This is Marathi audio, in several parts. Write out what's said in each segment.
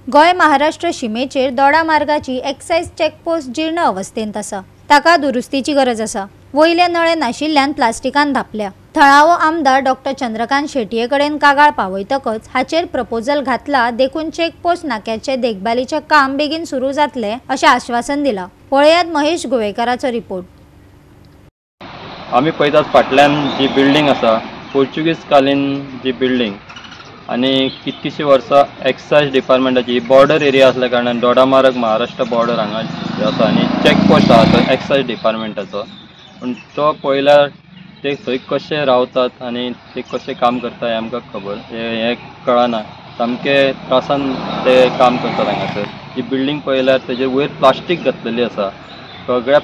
गोय महाराष्ट्र शिमेचेर दोडा मार्गाची एक्साइज चेकपोस्ट जीर्ण अवस्थेंत आसा। ताका दुरुस्तीची गरज आसा। वयले नळे नाशिल्ल्यान प्लास्टिकान धापल्या। थळावो आमदार डॉक्टर चंद्रकांत शेटये कडेन कागाळ पावयतकच हाचेर प्रपोजल घातला देखून चेकपोस्ट नाक्याचे देखभालीचे काम बेगीन सुरू जातले अशें आश्वासन दिला। पळयात महेश गोवेकाराचो रिपोर्ट। आम्ही पळयतात फाटल्यान जी बिल्डिंग आसा पोर्चुगीज कालीन जी बिल्डिंग आणि कितकीशी वर्सां एक्साइज डिपार्टमेंटाची बॉर्डर एरिया असल्या कारणान दोडामार्ग महाराष्ट्र बॉर्डर हांगा आसा आणि चेकपोस्ट आसा तो एक्साइज डिपार्टमेंटाचो। पण तो पळयल्यार ते थंय कशे रावतात आणि ते कशे काम करता हें आमकां खबर हें कळना। सामके त्रासान ते काम करतात हांगासर। ही बिल्डिंग पळयल्यार तेजेर वयर प्लास्टीक घातलेली आसा। सगळ्या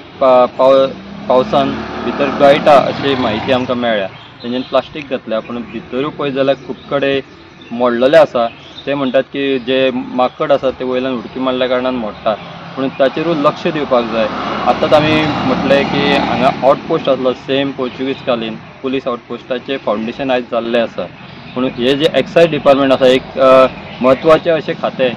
पावसान भितर गळटा अशी माहिती आमकां मेळ्ळ्या। तेजेन प्लास्टीक घातल्या पण भितरूय पळयत जाल्यार खूब कडेन मोडलेले आसा। ते म्हणटात की जे माकड आसा ते वयल्यान उडकी मारल्या कारणान मोडटा पूण ताचेरूय लक्ष दिवपाक जाय। आतांच आमी म्हटलें की हांगा आउटपोस्ट आसलो सेम पोर्चुगीज कालीन पुलीस आउटपोस्टाचे फावंडेशन आयज जाल्लें आसा। पूण हे जे एक्साइज डिपार्टमेंट आसा एक म्हत्वाचें अशें खातें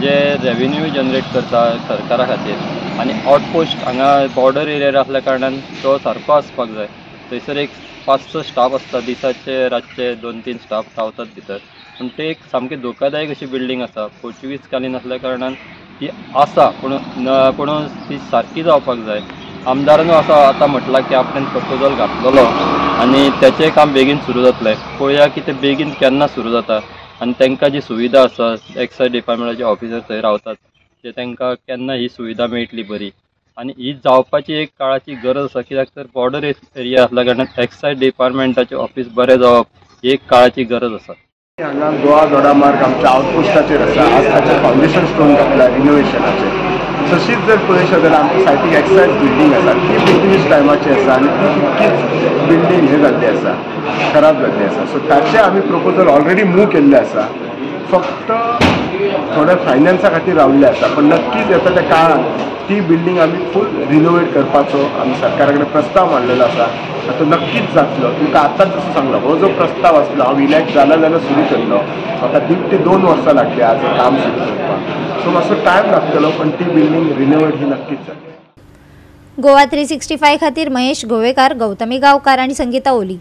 जे रेव्हेन्यू जनरेट करता सरकारा खातीर आणि आउटपोस्ट हांगा बॉर्डर एरियार असल्या कारणान तो सारको आसपाक जाय। थंयसर एक 5-6 स्टाफ आसता दिसाचे रातचे 2-3 स्टाफ रावतात भितर। पण ते एक सामकी धोकादायक अशी बिल्डिंग आसा पोर्चुगीज कालीन असल्या कारणान ती आसा पूण ती सारकी जावपाक जाय। आमदारान असो आतां म्हटलां की आपणें प्रपोजल घातलेलो आणि त्याचें काम बेगीन सुरू जातलें। पळया की ते बेगीन केन्ना सुरू जाता आणि तांकां जी सुविधा आसा एक्साइज डिपार्टमेंटाचे ऑफिसर थंय रावतात ते तांकां केन्ना ही सुविधा मेळटली बरी आणि ही जावपाची एक काळाची गरज आसा। कित्याक तर बॉर्डर एरिया असल्या कारणान एक्साइज डिपार्टमेंटाचें ऑफिस बरें जावप ही एक काळाची गरज आसा। हांगा गोवा दोडामार्ग आमच्या आउटपोस्टाचेर आसा। आज ताचें फावंडेशन स्टोन घातला रिनोवेशनाचें। तशीच जर पळयत जाल्यार आमच्या सायटीक एक्साइज बिल्डिंग आसा ती पोर्चुगीज टायमाची आसा आणि ती बिल्डिंग हे जाल्ली आसा खराब जाल्ली आसा। सो ताचे आमी प्रपोजल ऑलरेडी मूव केल्ले आसा। फक्त थोडे फायनान्सा खातीर रावल्ले आसा पण नक्कीच येता त्या काळात ती बिल्डिंग आमी फूल रिनोवेट करपाचो आमी सरकारा कडेन प्रस्ताव मांडलेलो आसा। तो नक्कीच जातलो। तुमकां आतांच जसो सांगलो हो जो प्रस्ताव आसलो हांव इलॅक्ट जाला जाल्यार सुरू केल्लो म्हाका 1.5 ते 2 वर्सां लागली आज काम सुरू करपाक। सो मातसो टायम लागतलो पण ती बिल्डिंग रिनोवेट ही नक्कीच जातली। गोवा 365 खातीर महेश गोवेकार, गौतमी गांवकार आणि संगीता ओली।